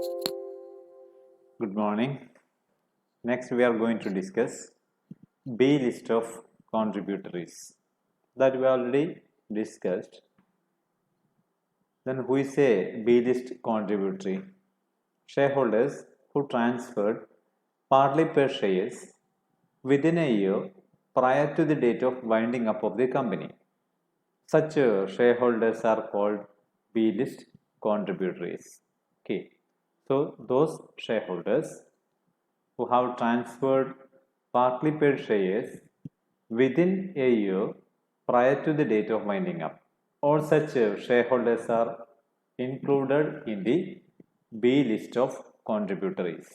Good morning. Next, we are going to discuss B list of contributories that we already discussed. Then, who is a B list contributory? Shareholders who transferred partly per shares within a year prior to the date of winding up of the company. Such shareholders are called B list contributories. Okay, so those shareholders who have transferred partly paid shares within a year prior to the date of winding up. All such shareholders are included in the B list of contributories.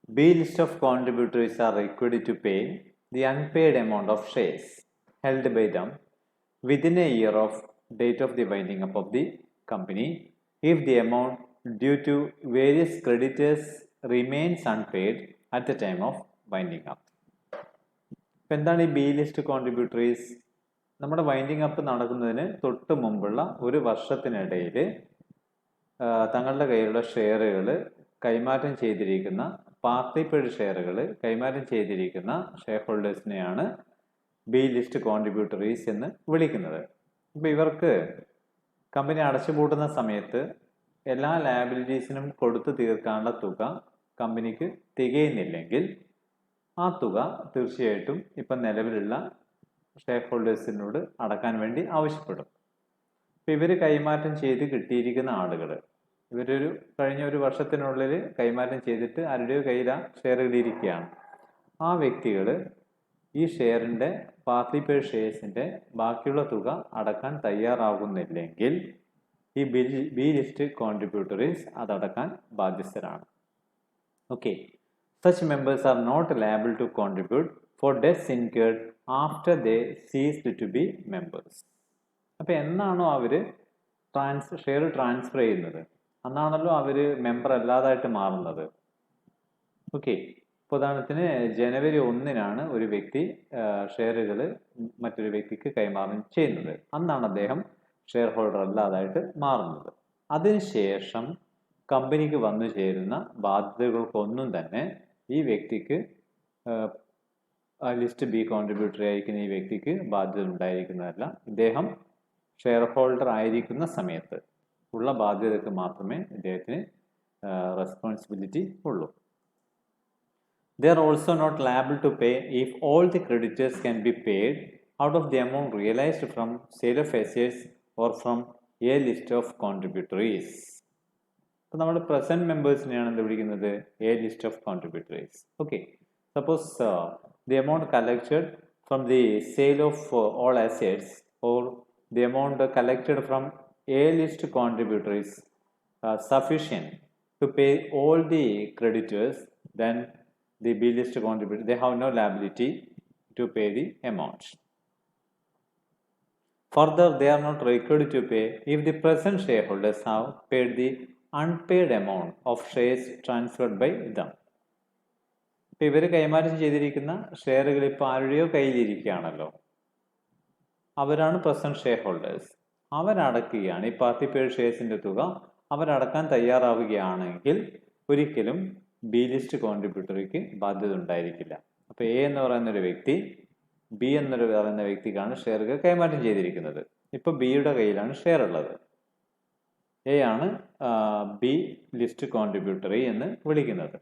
B list of contributories are required to pay the unpaid amount of shares held by them within a year of date of the winding up of the company if the amount due to various creditors remains unpaid at the time of winding up. എന്താണ് ഈ B list contributories? നമ്മുടെ winding up നടക്കുന്നതിന് തൊട്ട് മുമ്പുള്ള ഒരു വർഷത്തിനിടയിൽ തങ്ങളുടെ കയ്യിലുള്ള ഷെയറുകൾ കൈമാറ്റം ചെയ്തിരിക്കുന്ന പാർട്ടി പെയ്ഡ് ഷെയറുകൾ കൈമാറ്റം ചെയ്തിരിക്കുന്ന ഷെയർ ഹോൾഡേഴ്സിനെയാണ് ബി ലിസ്റ്റ് കോൺട്രിബ്യൂട്ടറീസ് എന്ന് വിളിക്കുന്നത്. അപ്പോൾ ഇവർക്ക് കമ്പനി അടച്ചുപൂട്ടുന്ന സമയത്ത് എല്ലാ ലയബിലിറ്റീസിനും കൊടുത്തു തീർക്കാനുള്ള തുക കമ്പനിക്ക് തികയുന്നില്ലെങ്കിൽ ആ തുക തീർച്ചയായിട്ടും ഇപ്പം നിലവിലുള്ള ഷെയർ ഹോൾഡേഴ്സിനോട് അടക്കാൻ വേണ്ടി ആവശ്യപ്പെടും. ഇപ്പം ഇവർ കൈമാറ്റം ചെയ്ത് കിട്ടിയിരിക്കുന്ന ആളുകൾ ഇവരൊരു കഴിഞ്ഞ ഒരു വർഷത്തിനുള്ളിൽ കൈമാറ്റം ചെയ്തിട്ട് ആരുടെയോ കയ്യിലാണ് ഷെയർ കിട്ടിയിരിക്കുകയാണ്. ആ വ്യക്തികൾ ഈ ഷെയറിൻ്റെ പാർട്ടി പെയ്ഡ് ഷെയർസിൻ്റെ ബാക്കിയുള്ള തുക അടക്കാൻ തയ്യാറാകുന്നില്ലെങ്കിൽ ഈ ബി ലിസ്റ്റ് കോൺട്രിബ്യൂട്ടറീസ് അതടക്കാൻ ബാധ്യസ്ഥരാണ്. Okay, such members are not liable to contribute for debts incurred after they ceased to be members. അപ്പോൾ എന്നാണോ അവർ ഷെയർ ട്രാൻസ്ഫർ ചെയ്യുന്നത് അന്നാണല്ലോ അവർ മെമ്പർ അല്ലാതായിട്ട് മാറുന്നത്. ഓക്കെ, ഉദാഹരണത്തിന് ജനുവരി 1 ഒരു വ്യക്തി ഷെയറുകൾ മറ്റൊരു വ്യക്തിക്ക് കൈമാറും ചെയ്യുന്നത്. അന്നാണ് അദ്ദേഹം ഷെയർ ഹോൾഡർ അല്ലാതായിട്ട് മാറുന്നത്. അതിനുശേഷം കമ്പനിക്ക് വന്നു ചേരുന്ന ബാധ്യതകൾക്കൊന്നും തന്നെ ഈ വ്യക്തിക്ക് ലിസ്റ്റ് ബി കോൺട്രിബ്യൂട്ടറി ആയിരിക്കുന്ന ഈ വ്യക്തിക്ക് ബാധ്യത ഉണ്ടായിരിക്കുന്നതല്ല. ഇദ്ദേഹം ഷെയർ ഹോൾഡർ ആയിരിക്കുന്ന സമയത്ത് ഉള്ള ബാധ്യതയ്ക്ക് മാത്രമേ ഇദ്ദേഹത്തിന് റെസ്പോൺസിബിലിറ്റി ഉള്ളൂ. They are also not liable to pay if all the creditors can be paid out of the amount realized from sale of assets or from a list of contributories. അപ്പോൾ നമ്മൾ present മെമ്പേഴ്സിനെയാണ് എന്ത് വിളിക്കുന്നത്? A list of contributories. Okay, suppose the amount collected from the sale of all assets or the amount collected from a list contributories sufficient to pay all the creditors, then the B list contributor, they have no liability to pay the amount. Further, they are not required to pay if the present shareholders have paid the unpaid amount of shares transferred by them. ഇപ്പോൾ ഇവർ കൈമാറ്റം ചെയ്തിരിക്കുന്ന ഷെയറുകൾ ഇപ്പോൾ ആരുടെയോ കയ്യിലിരിക്കുകയാണല്ലോ, അവരാണ് present share holders. അവരടക്കുകയാണ് ഈ party paid ഷെയർസിൻ്റെ തുക അവരടക്കാൻ തയ്യാറാവുകയാണെങ്കിൽ ഒരിക്കലും ബി ലിസ്റ്റ് കോൺട്രിബ്യൂട്ടറിക്ക് ബാധ്യത ഉണ്ടായിരിക്കില്ല. അപ്പോൾ എ എന്ന് പറയുന്ന ഒരു വ്യക്തി ബി എന്നൊരു പറയുന്ന വ്യക്തിക്കാണ് ഷെയറുകൾ കൈമാറ്റം ചെയ്തിരിക്കുന്നത്. ഇപ്പോൾ ബിയുടെ കയ്യിലാണ് ഷെയർ ഉള്ളത്. എ ആണ് ബി ലിസ്റ്റ് കോൺട്രിബ്യൂട്ടറി എന്ന് വിളിക്കുന്നത്.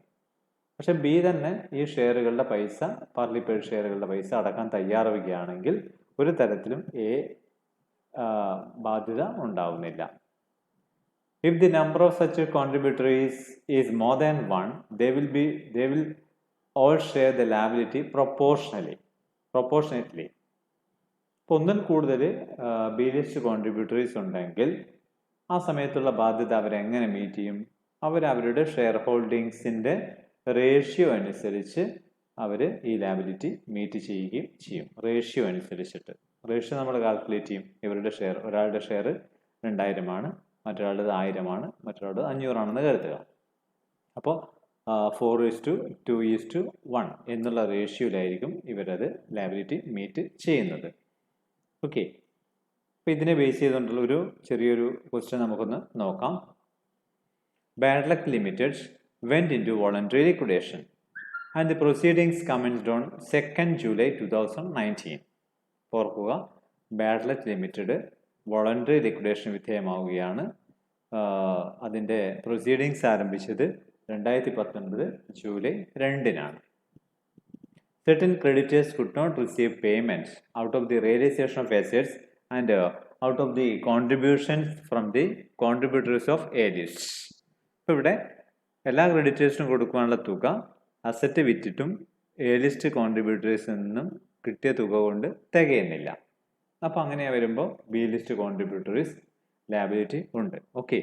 പക്ഷെ ബി തന്നെ ഈ ഷെയറുകളുടെ പൈസ, പാർട്ടി പെയ്ഡ് ഷെയറുകളുടെ പൈസ അടക്കാൻ തയ്യാറാവുകയാണെങ്കിൽ ഒരു തരത്തിലും എ ബാധ്യത ഉണ്ടാവുന്നില്ല. If the number of such contributories is more than one, they will all share the liability proportionately. ഇപ്പോൾ ഒന്നിൽ കൂടുതൽ ബി ലിസ്റ്റ് കോൺട്രിബ്യൂട്ടറീസ് ഉണ്ടെങ്കിൽ ആ സമയത്തുള്ള ബാധ്യത അവരെങ്ങനെ മീറ്റ് ചെയ്യും? അവരുടെ ഷെയർ ഹോൾഡിങ്സിൻ്റെ റേഷ്യോ അനുസരിച്ച് അവർ ഈ ലാബിലിറ്റി മീറ്റ് ചെയ്യുകയും ചെയ്യും. റേഷ്യോ അനുസരിച്ചിട്ട് റേഷ്യോ നമ്മൾ കാൽക്കുലേറ്റ് ചെയ്യും. ഇവരുടെ ഷെയർ, ഒരാളുടെ ഷെയർ 2000 മറ്റൊരാളുടെ 1000 മറ്റൊരാളുടെ 500 കരുതുക. അപ്പോൾ 4:2:1 എന്നുള്ള റേഷ്യോയിലായിരിക്കും ഇവരത് ലയബിലിറ്റി മീറ്റ് ചെയ്യുന്നത്. ഓക്കെ, അപ്പോൾ ഇതിനെ ബേസ് ചെയ്തുകൊണ്ടുള്ള ഒരു ചെറിയൊരു ക്വസ്റ്റ്യൻ നമുക്കൊന്ന് നോക്കാം. Bad Luck Limited went into voluntary liquidation and the proceedings commenced on 2nd July 2019. ഓർക്കുക, Bad Luck Limited voluntary liquidation വിധേയമാവുകയാണ്. അതിൻ്റെ പ്രൊസീഡിങ്സ് ആരംഭിച്ചത് 2019 ജൂലൈ 2-നാണ്. Certain creditors could not receive payments out of the realization of assets and out of the contributions from the contributors of A list. ഇപ്പോൾ ഇവിടെ എല്ലാ ക്രെഡിറ്റേഴ്സിനും കൊടുക്കാനുള്ള തുക അസറ്റ് വിറ്റിട്ടും എ ലിസ്റ്റ് കോൺട്രിബ്യൂട്ടേഴ്സിൽ നിന്നും കിട്ടിയ തുക കൊണ്ട് തികയുന്നില്ല. അപ്പോൾ അങ്ങനെ വരുമ്പോൾ ബി ലിസ്റ്റ് കോൺട്രിബ്യൂട്ടേഴ്സ് ലയബിലിറ്റി ഉണ്ട്. Okay,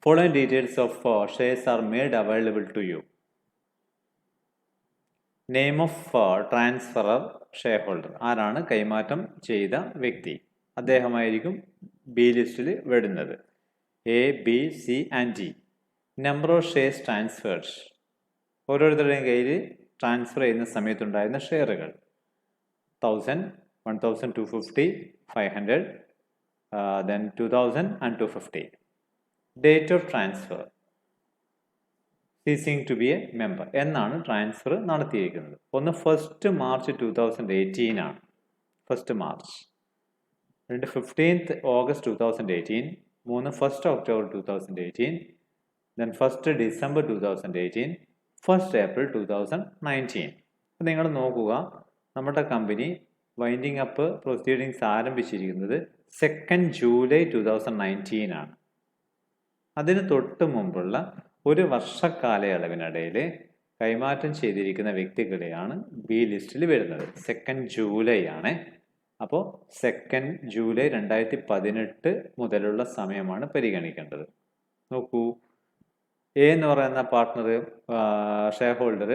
following details of shares are made available to you. Name of transferor share holder, ആരാണ് കൈമാറ്റം ചെയ്ത വ്യക്തി, അദ്ദേഹമായിരിക്കും ബി ലിസ്റ്റിൽ വരുന്നത്. A, B, C and D. Number of shares transferred, ഓരോരുത്തരുടെയും കയ്യിൽ ട്രാൻസ്ഫർ ചെയ്യുന്ന സമയത്തുണ്ടായിരുന്ന ഷെയറുകൾ 1000, 1250, 500, then 2000 and 250. Date of transfer, ceasing to be a member എന്നാണ് ട്രാൻസ്ഫർ നടത്തിയിരിക്കുന്നത്. ഒന്ന് 1st മാർച്ച് 2018 ആണ്, 1st March. 15th August 2018, 1st October 2018, then 1st December 2018, 1st April 2019. അപ്പം നിങ്ങൾ നോക്കുക, നമ്മുടെ കമ്പനി വൈൻഡിങ് അപ്പ് പ്രൊസീഡിങ്സ് ആരംഭിച്ചിരിക്കുന്നത് 2nd ജൂലൈ 2019 ആണ്. അതിന് തൊട്ട് മുമ്പുള്ള ഒരു വർഷക്കാലയളവിനിടയിൽ കൈമാറ്റം ചെയ്തിരിക്കുന്ന വ്യക്തികളെയാണ് ബി ലിസ്റ്റിൽ വരുന്നത്. 2nd ജൂലൈ ആണ്. അപ്പോൾ 2nd ജൂലൈ 2018 മുതലുള്ള സമയമാണ് പരിഗണിക്കേണ്ടത്. നോക്കൂ, എ എന്ന് പറയുന്ന partner shareholder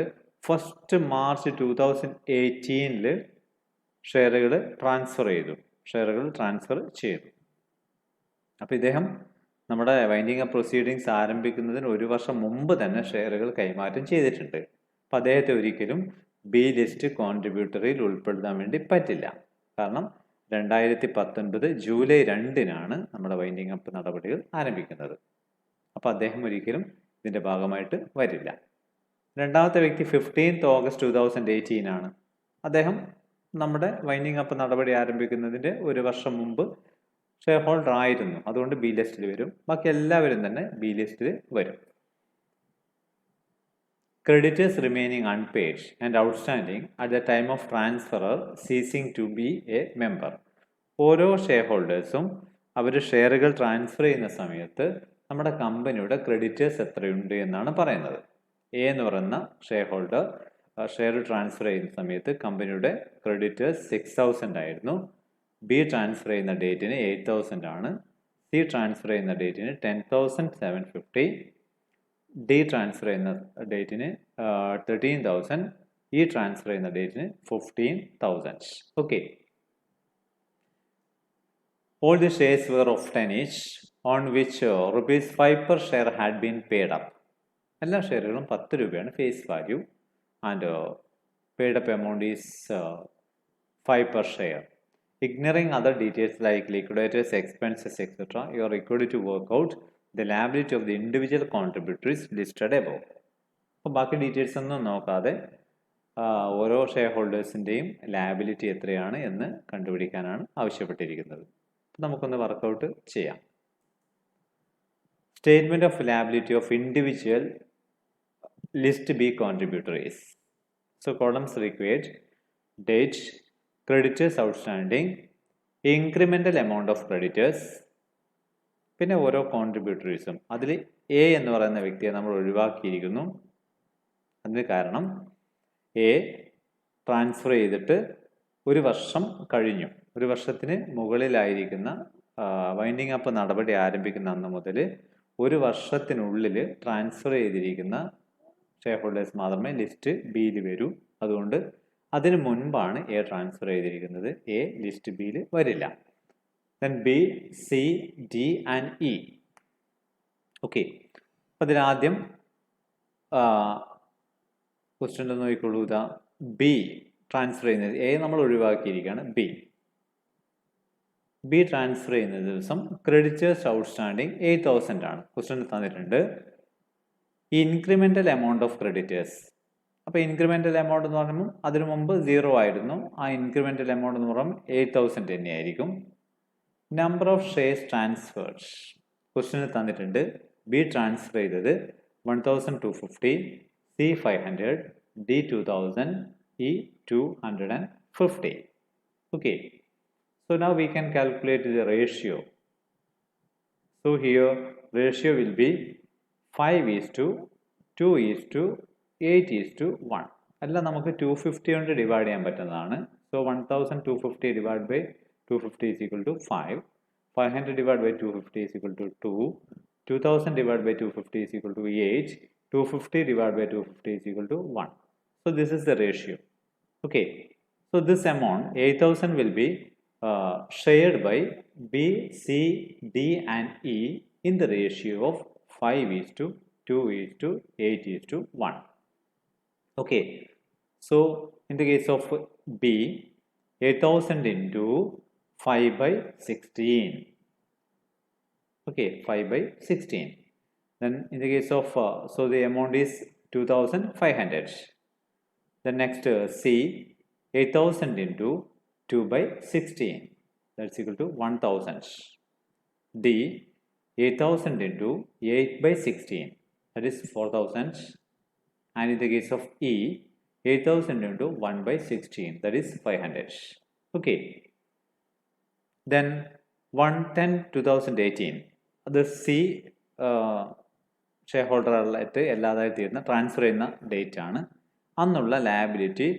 1st March 2018 ഷെയറുകൾ ട്രാൻസ്ഫർ ചെയ്തു. അപ്പോൾ ഇദ്ദേഹം നമ്മുടെ വൈൻഡിങ് അപ്പ് പ്രൊസീഡിങ്സ് ആരംഭിക്കുന്നതിന് ഒരു വർഷം മുമ്പ് തന്നെ ഷെയറുകൾ കൈമാറ്റം ചെയ്തിട്ടുണ്ട്. അപ്പോൾ അദ്ദേഹത്തെ ഒരിക്കലും ബി ലിസ്റ്റ് കോൺട്രിബ്യൂട്ടറിൽ ഉൾപ്പെടുത്താൻ വേണ്ടി പറ്റില്ല. കാരണം 2019 ജൂലൈ 2-നാണ് നമ്മുടെ വൈൻഡിങ് അപ്പ് നടപടികൾ ആരംഭിക്കുന്നത്. അപ്പോൾ അദ്ദേഹം ഒരിക്കലും ഇതിൻ്റെ ഭാഗമായിട്ട് വരില്ല. രണ്ടാമത്തെ വ്യക്തി 15th ഓഗസ്റ്റ് 2018 ആണ്. അദ്ദേഹം നമ്മുടെ വൈൻഡിങ് അപ്പ് നടപടി ആരംഭിക്കുന്നതിൻ്റെ ഒരു വർഷം മുമ്പ് ഷെയർ ഹോൾഡർ ആയിരുന്നു. അതുകൊണ്ട് ബി ലിസ്റ്റിൽ വരും. ബാക്കി എല്ലാവരും തന്നെ ബി ലിസ്റ്റിൽ വരും. Creditors remaining unpaid and outstanding at the time of transferor ceasing to be a member. ഓരോ ഷെയർ ഹോൾഡേഴ്സും അവർ ഷെയറുകൾ ട്രാൻസ്ഫർ ചെയ്യുന്ന സമയത്ത് നമ്മുടെ കമ്പനിയുടെ ക്രെഡിറ്റേഴ്സ് എത്രയുണ്ട് എന്നാണ് പറയുന്നത്. എ എന്ന് പറയുന്ന ഷെയർ ഹോൾഡർ ഷെയർ ട്രാൻസ്ഫർ ചെയ്യുന്ന സമയത്ത് കമ്പനിയുടെ ക്രെഡിറ്റേഴ്സ് 6000 ആയിരുന്നു. ബി ട്രാൻസ്ഫർ ചെയ്യുന്ന ഡേറ്റിന് 8000 ആണ്. സി ട്രാൻസ്ഫർ ചെയ്യുന്ന ഡേറ്റിന് 10,750. ഡി ട്രാൻസ്ഫർ ചെയ്യുന്ന ഡേറ്റിന് 13,000. ഇ ട്രാൻസ്ഫർ ചെയ്യുന്ന ഡേറ്റിന് 15,000. Okay, all the shares were of 10 each on which rupees 5 per share had been paid up. എല്ലാ ഷെയറുകളും 10 രൂപയാണ് face value and paid up amount is 5 per share. Ignoring other details like liquidators, expenses, etc., you are required to work out the liability of the individual contributors listed above. അപ്പോൾ ബാക്കി details ഒന്നും നോക്കാതെ ഓരോ share ഹോൾഡേഴ്സിൻ്റെയും liability എത്രയാണ് എന്ന് കണ്ടുപിടിക്കാനാണ് ആവശ്യപ്പെട്ടിരിക്കുന്നത്. നമുക്കൊന്ന് workout ചെയ്യാം. Statement of liability of individual list B contributories. So columns required: date, creditors outstanding, incremental amount of creditors, പിന്നെ ഓരോ കോൺട്രിബ്യൂട്ടറീസും. അതിൽ എ എന്ന് പറയുന്ന വ്യക്തിയെ നമ്മൾ ഒഴിവാക്കിയിരിക്കുന്നു. അതിന് കാരണം എ ട്രാൻസ്ഫർ ചെയ്തിട്ട് ഒരു വർഷം കഴിഞ്ഞു. ഒരു വർഷത്തിന് മുകളിലായിരിക്കുന്ന വൈൻഡിങ് അപ്പ് നടപടി ആരംഭിക്കുന്ന അന്ന് മുതൽ ഒരു വർഷത്തിനുള്ളിൽ ട്രാൻസ്ഫർ ചെയ്തിരിക്കുന്ന ഷെയർ ഹോൾഡേഴ്സ് മാത്രമേ ലിസ്റ്റ് ബിയിൽ വരൂ. അതുകൊണ്ട് അതിന് മുൻപാണ് എ ട്രാൻസ്ഫർ ചെയ്തിരിക്കുന്നത്. എ ലിസ്റ്റ് ബിയിൽ വരില്ല. Then B, C, D and E. Okay, അപ്പം അതിലാദ്യം ക്വസ്റ്റ്യൻ നോക്കിക്കോളൂ. ഇതാ ബി ട്രാൻസ്ഫർ ചെയ്യുന്നത്, എ നമ്മൾ ഒഴിവാക്കിയിരിക്കുകയാണ്. ബി ബി ട്രാൻസ്ഫർ ചെയ്യുന്ന ദിവസം ക്രെഡിറ്റേഴ്സ് ഔട്ട്സ്റ്റാൻഡിങ് 8,000 ആണ്. ക്വസ്റ്റ്യൻ തന്നിട്ടുണ്ട്. Incremental amount of creditors. അപ്പോൾ ഇൻക്രിമെൻ്റൽ എമൗണ്ട് എന്ന് പറയുമ്പോൾ അതിനു മുമ്പ് 0 ആയിരുന്നു. ആ ഇൻക്രിമെൻ്റൽ എമൗണ്ട് എന്ന് പറയുമ്പോൾ 8,000 തന്നെയായിരിക്കും. Number of shares transferred. Question തന്നിട്ടുണ്ട്. ബി ട്രാൻസ്ഫർ ചെയ്തത് 1,250, C 500, D 2,000, E 250. Okay. So now we can calculate the ratio. So here ratio will be 5:2:8:1. അല്ല നമുക്ക് 250 കൊണ്ട് ഡിവൈഡ് ചെയ്യാൻ പറ്റുന്നതാണ്. So 1,250 divided by 250 is equal to 5. 500 divided by 250 is equal to 2. 2,000 divided by 250 is equal to 8. 250 divided by 250 is equal to 1. So this is the ratio. Okay. So this amount 8,000 will be shared by B, C, D and E in the ratio of 5:2:8:1. Okay. So in the case of B, 8,000 into 5/16. Okay, 5/16. Then in the case of so the amount is 2,500. Then next C, 8,000 into 2/16, that's equal to 1,000. D, 8,000 into 8/16, that is 4,000. And in the case of E, 8,000 into 1/16, that is 500. Okay. Then 1/10/2018, the C ഷെയർഹോൾഡറായിട്ട് എല്ലാതായി തീരുന്ന transfer ചെയ്യുന്ന date ആണ്. അന്നുള്ള liability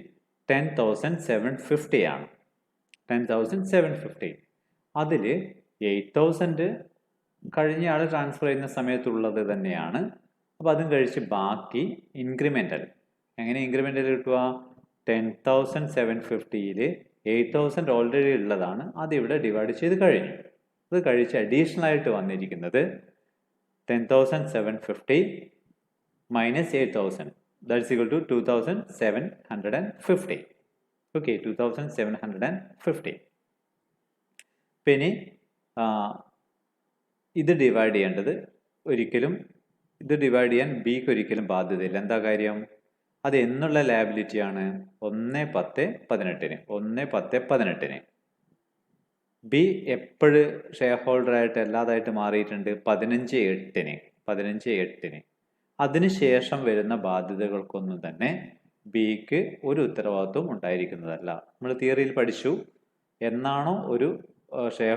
10,750 ആണ്. 10,750. അതിൽ 8,000 കഴിഞ്ഞ ആൾ transfer ചെയ്യുന്ന സമയത്തുള്ളത് തന്നെയാണ്. അപ്പോൾ അതും കഴിച്ച് ബാക്കി ഇൻക്രിമെൻ്റൽ. എങ്ങനെ ഇൻക്രിമെൻ്റൽ കിട്ടുക? 10,750യിൽ 8,000 ഓൾറെഡി ഉള്ളതാണ്. അതിവിടെ ഡിവൈഡ് ചെയ്ത് കഴിഞ്ഞു. അത് കഴിച്ച് അഡീഷണൽ ആയിട്ട് വന്നിരിക്കുന്നത് 10,750 minus 8,000. That's equal to 2,750. Okay, 2,750. പിന്നെ ഇത് ഡിവൈഡ് ചെയ്യേണ്ടത് ഒരിക്കലും ഇത് ഡിവൈഡ് ചെയ്യാൻ ബിക്ക് ഒരിക്കലും ബാധ്യതയില്ല. എന്താ കാര്യം? അത് എന്നുള്ള ലയബിലിറ്റിയാണ്? 1/10/18. 1/10/18. ബി എപ്പോഴും ഷെയർ ഹോൾഡറായിട്ട് അല്ലാതായിട്ട് മാറിയിട്ടുണ്ട് 15/8. 15/8. അതിനുശേഷം വരുന്ന ബാധ്യതകൾക്കൊന്നും തന്നെ ബിക്ക് ഒരു ഉത്തരവാദിത്വം ഉണ്ടായിരിക്കുന്നതല്ല. നമ്മൾ തിയറിയിൽ പഠിച്ചു, എന്നാണോ ഒരു ഷെയർ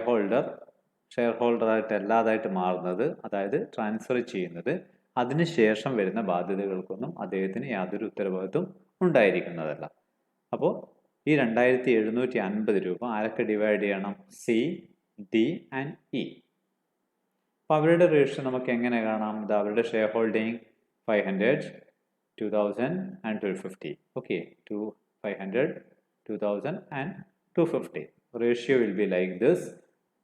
ഹോൾഡറായിട്ട് അല്ലാതായിട്ട് മാറുന്നത്, അതായത് ട്രാൻസ്ഫർ ചെയ്യുന്നത്, അതിനുശേഷം വരുന്ന ബാധ്യതകൾക്കൊന്നും അദ്ദേഹത്തിന് യാതൊരു ഉത്തരവാദിത്വം ഉണ്ടായിരിക്കുന്നതല്ല. അപ്പോൾ ഈ 2,750 രൂപ ആരൊക്കെ ഡിവൈഡ് ചെയ്യണം? C, D and E. അപ്പോൾ അവരുടെ റേഷ്യോ നമുക്ക് എങ്ങനെ കാണാം? ഇത് അവരുടെ share holding 500, 2,000 and 250. Okay, 500, 2,000 and 250. Ratio will be like this,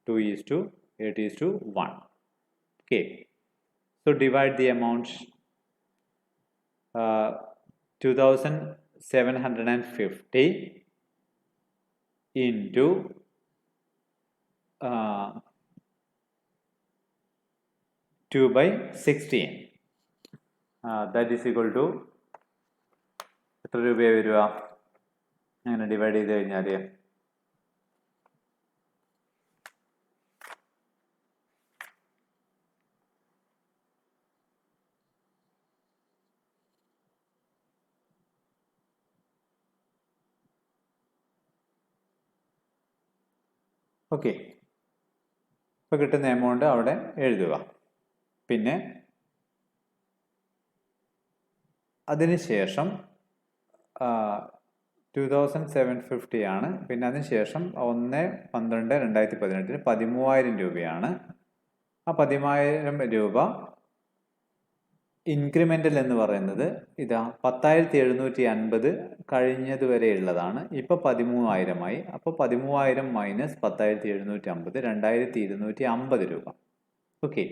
2:8:1. Okay, so divide the amount. 2,750 into 2/16. That is equal to എത്ര രൂപയാണ് വരിക? അങ്ങനെ ഡിവൈഡ് ചെയ്ത് കഴിഞ്ഞാൽ ഓക്കെ, ഇപ്പോൾ കിട്ടുന്ന എമൗണ്ട് അവിടെ എഴുതുക. പിന്നെ അതിനുശേഷം 2,750 ആണ്. പിന്നെ അതിനുശേഷം 1/12/2018 13,000 രൂപയാണ്. ആ 13,000 രൂപ ഇൻക്രിമെൻ്റൽ എന്ന് പറയുന്നത് ഇതാ 10,750 കഴിഞ്ഞതുവരെ ഉള്ളതാണ്. ഇപ്പോൾ 13,000 അപ്പോൾ 13,000 മൈനസ് 10,750, 2,250 രൂപ. ഓക്കെ,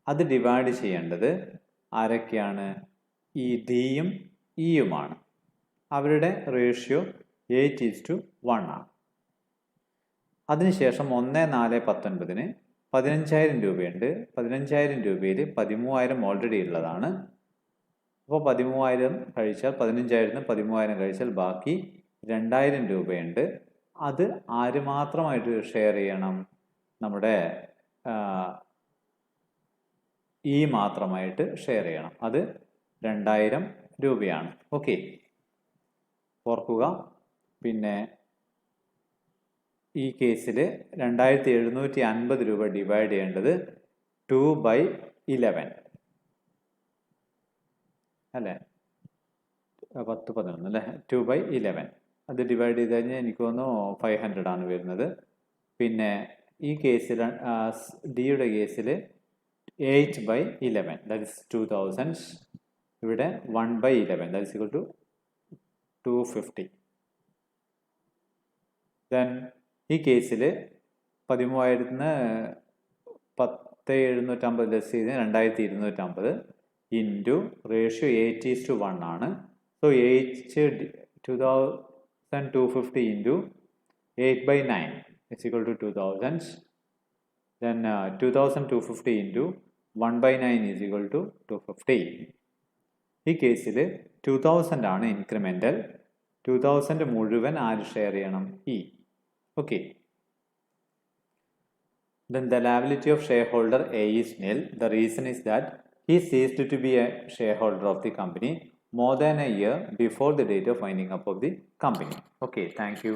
അത് ഡിവൈഡ് ചെയ്യേണ്ടത് ആരൊക്കെയാണ്? ഈ ഡിയും ഇയുമാണ്. അവരുടെ റേഷ്യോ 8:1 ആണ്. അതിനുശേഷം 1/4/19 15,000 രൂപയുണ്ട്. 15,000 രൂപയിൽ 13,000 ഓൾറെഡി ഉള്ളതാണ്. അപ്പോൾ 13,000 കഴിച്ചാൽ 15,000 13,000 കഴിച്ചാൽ ബാക്കി 2,000 രൂപയുണ്ട്. അത് ആര് മാത്രമായിട്ട് ഷെയർ ചെയ്യണം? നമ്മുടെ ഈ മാത്രമായിട്ട് ഷെയർ ചെയ്യണം. അത് 2,000 രൂപയാണ്. ഓക്കെ, ഓർക്കുക. പിന്നെ ഈ കേസിൽ 2,750 രൂപ ഡിവൈഡ് ചെയ്യേണ്ടത് 2/11 അല്ലേ, 10-11 അല്ലേ, 2/11. അത് ഡിവൈഡ് ചെയ്ത് കഴിഞ്ഞാൽ എനിക്ക് തോന്നുന്നു 500 ആണ് വരുന്നത്. പിന്നെ ഈ കേസിൽ ഡിയുടെ കേസിൽ 8/11 ദാറ്റ് ഇസ് 2,000. ഇവിടെ 1/11 that is equal to 250. Then ഈ കേസിൽ 13,000 10,750 ലെസ് ചെയ്ത് 2,250 ഇൻറ്റു റേഷ്യോ 8:1 ആണ്. So 2,250 into 8/9 it's equal to 2,000. Then 2,250 into 1/9 is equal to 250. ഈ കേസിൽ 2,000 ആണ് ഇൻക്രിമെൻ്റൽ. 2,000 മുഴുവൻ ആര് ഷെയർ ചെയ്യണം? E. Okay. Then the liability of shareholder A is nil. The reason is that he ceased to be a shareholder of the company more than a year before the date of winding up of the company. Okay, thank you.